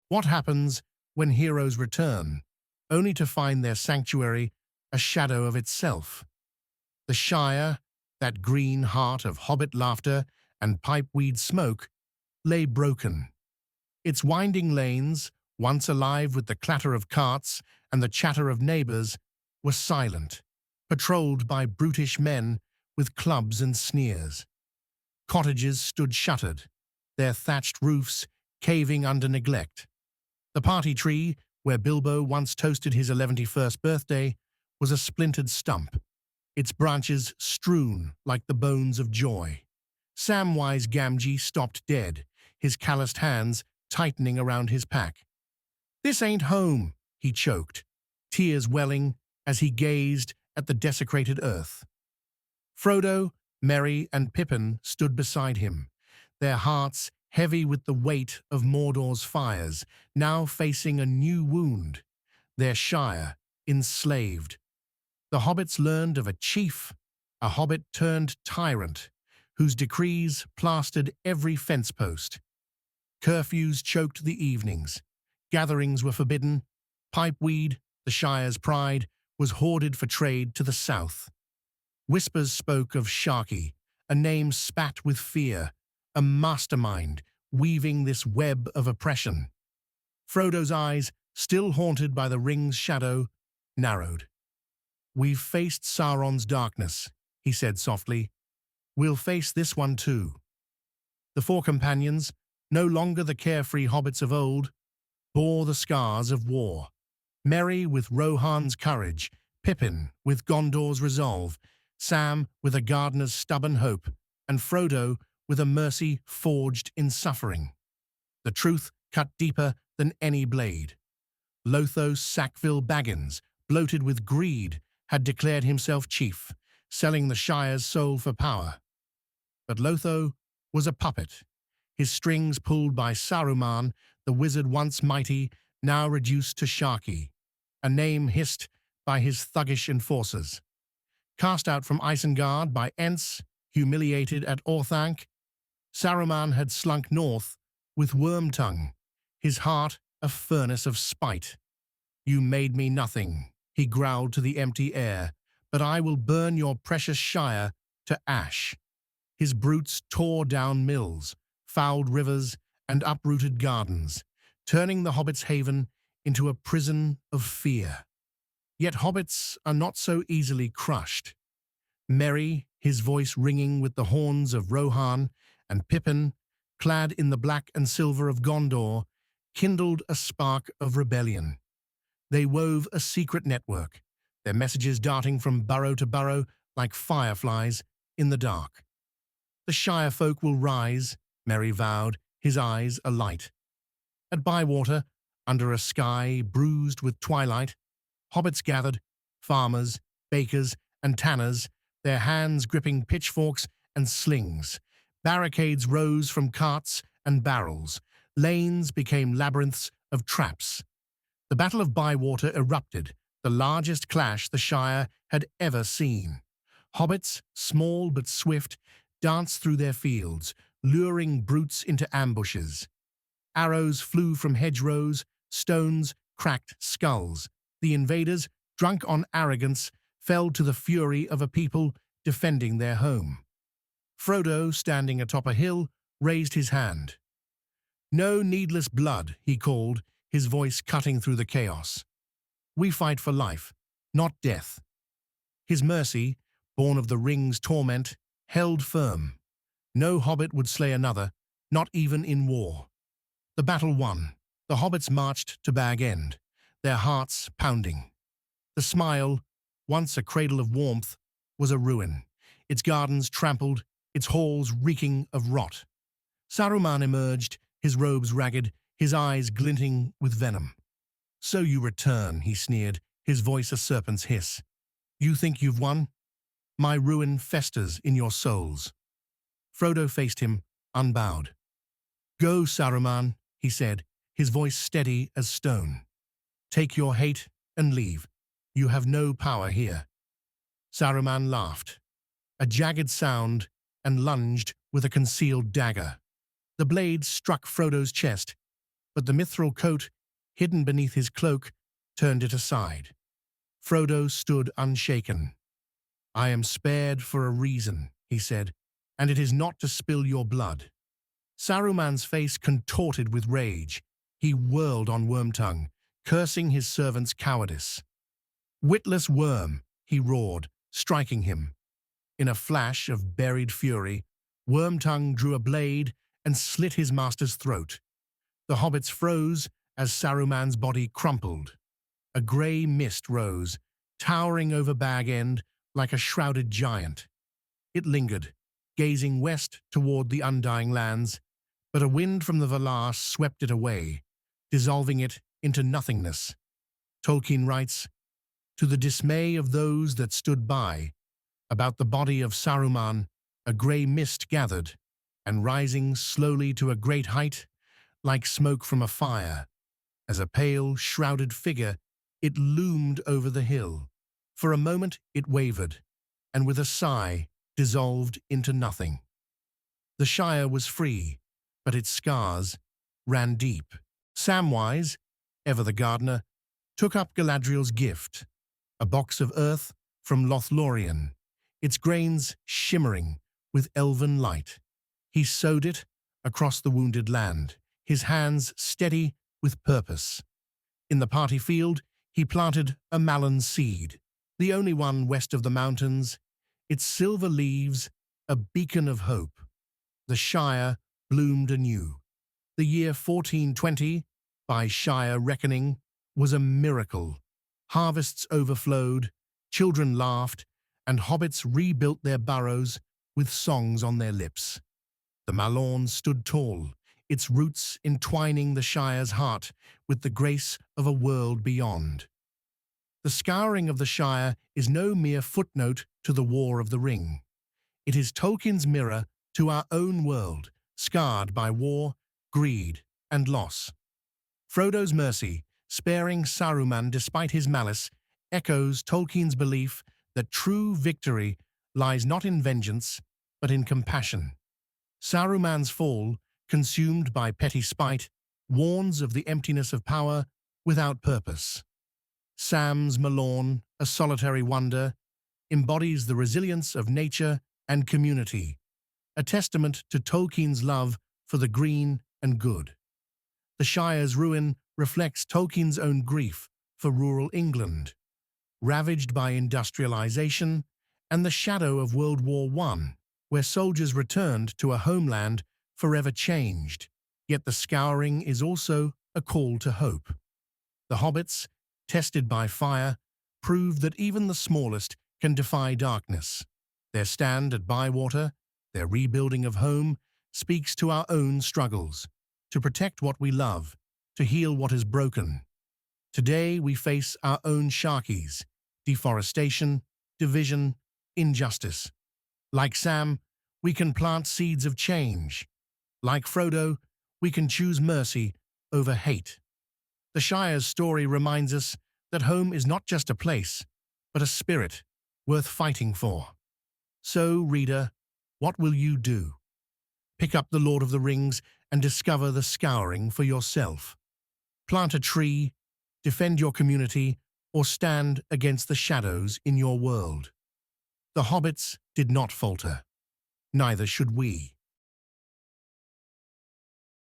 What happens when heroes return, only to find their sanctuary a shadow of itself? The Shire, that green heart of hobbit laughter and pipeweed smoke, lay broken. Its winding lanes, once alive with the clatter of carts and the chatter of neighbours, were silent, patrolled by brutish men with clubs and sneers. Cottages stood shuttered, their thatched roofs caving under neglect. The party tree, where Bilbo once toasted his 11th birthday, was a splintered stump, its branches strewn like the bones of joy. Samwise Gamgee stopped dead, his calloused hands tightening around his pack. "This ain't home," he choked, tears welling as he gazed at the desecrated earth. Frodo, Merry, and Pippin stood beside him, their hearts heavy with the weight of Mordor's fires, now facing a new wound, their Shire enslaved. The hobbits learned of a chief, a hobbit turned tyrant, whose decrees plastered every fence post. Curfews choked the evenings. Gatherings were forbidden. Pipeweed, the Shire's pride, was hoarded for trade to the south. Whispers spoke of Sharkey, a name spat with fear, a mastermind weaving this web of oppression. Frodo's eyes, still haunted by the ring's shadow, narrowed. "We've faced Sauron's darkness," he said softly. "We'll face this one too." The four companions, no longer the carefree hobbits of old, bore the scars of war. Merry with Rohan's courage, Pippin with Gondor's resolve, Sam with a gardener's stubborn hope, and Frodo with a mercy forged in suffering. The truth cut deeper than any blade. Lothos Sackville Baggins, bloated with greed, had declared himself chief, selling the Shire's soul for power. But Lotho was a puppet, his strings pulled by Saruman, the wizard once mighty, now reduced to Sharkey, a name hissed by his thuggish enforcers. Cast out from Isengard by Ents, humiliated at Orthanc, Saruman had slunk north with Wormtongue, his heart a furnace of spite. "You made me nothing," he growled to the empty air, "but I will burn your precious Shire to ash." His brutes tore down mills, fouled rivers, and uprooted gardens, turning the hobbits' haven into a prison of fear. Yet hobbits are not so easily crushed. Merry, his voice ringing with the horns of Rohan, and Pippin, clad in the black and silver of Gondor, kindled a spark of rebellion. They wove a secret network, their messages darting from burrow to burrow like fireflies in the dark. "The Shire folk will rise," Merry vowed, his eyes alight. At Bywater, under a sky bruised with twilight, hobbits gathered, farmers, bakers, and tanners, their hands gripping pitchforks and slings. Barricades rose from carts and barrels. Lanes became labyrinths of traps. The Battle of Bywater erupted, the largest clash the Shire had ever seen. Hobbits, small but swift, danced through their fields, luring brutes into ambushes. Arrows flew from hedgerows, stones cracked skulls. The invaders, drunk on arrogance, fell to the fury of a people defending their home. Frodo, standing atop a hill, raised his hand. "No needless blood," he called, his voice cutting through the chaos. "We fight for life, not death." His mercy, born of the ring's torment, held firm. No hobbit would slay another, not even in war. The battle won. The hobbits marched to Bag End, their hearts pounding. The Smile, once a cradle of warmth, was a ruin, its gardens trampled, its halls reeking of rot. Saruman emerged, his robes ragged, his eyes glinting with venom. "So you return," he sneered, his voice a serpent's hiss. "You think you've won? My ruin festers in your souls." Frodo faced him, unbowed. "Go, Saruman," he said, his voice steady as stone. "Take your hate and leave. You have no power here." Saruman laughed, a jagged sound, and lunged with a concealed dagger. The blade struck Frodo's chest, but the mithril coat, hidden beneath his cloak, turned it aside. Frodo stood unshaken. "I am spared for a reason," he said, "and it is not to spill your blood." Saruman's face contorted with rage. He whirled on Wormtongue, cursing his servant's cowardice. "Witless worm!" he roared, striking him. In a flash of buried fury, Wormtongue drew a blade and slit his master's throat. The hobbits froze as Saruman's body crumpled. A grey mist rose, towering over Bag End like a shrouded giant. It lingered, gazing west toward the undying lands, but a wind from the Valar swept it away, dissolving it into nothingness. Tolkien writes, "To the dismay of those that stood by, about the body of Saruman, a grey mist gathered, and rising slowly to a great height, like smoke from a fire, as a pale, shrouded figure, it loomed over the hill. For a moment it wavered, and with a sigh dissolved into nothing." The Shire was free, but its scars ran deep. Samwise, ever the gardener, took up Galadriel's gift, a box of earth from Lothlorien, its grains shimmering with elven light. He sowed it across the wounded land, his hands steady with purpose. In the party field, he planted a mallorn seed, the only one west of the mountains, its silver leaves a beacon of hope. The Shire bloomed anew. The year 1420, by Shire reckoning, was a miracle. Harvests overflowed, children laughed, and hobbits rebuilt their burrows with songs on their lips. The mallorn stood tall, its roots entwining the Shire's heart with the grace of a world beyond. The Scouring of the Shire is no mere footnote to the War of the Ring. It is Tolkien's mirror to our own world, scarred by war, greed, and loss. Frodo's mercy, sparing Saruman despite his malice, echoes Tolkien's belief that true victory lies not in vengeance, but in compassion. Saruman's fall, consumed by petty spite, warns of the emptiness of power without purpose. Sam's mallorn, a solitary wonder, embodies the resilience of nature and community, a testament to Tolkien's love for the green and good. The Shire's ruin reflects Tolkien's own grief for rural England, ravaged by industrialization and the shadow of World War I, where soldiers returned to a homeland forever changed. Yet the Scouring is also a call to hope. The hobbits, tested by fire, prove that even the smallest can defy darkness. Their stand at Bywater, their rebuilding of home, speaks to our own struggles, to protect what we love, to heal what is broken. Today we face our own Sharkies, deforestation, division, injustice. Like Sam, we can plant seeds of change. Like Frodo, we can choose mercy over hate. The Shire's story reminds us that home is not just a place, but a spirit worth fighting for. So, reader, what will you do? Pick up The Lord of the Rings and discover the Scouring for yourself. Plant a tree, defend your community, or stand against the shadows in your world. The hobbits did not falter. Neither should we.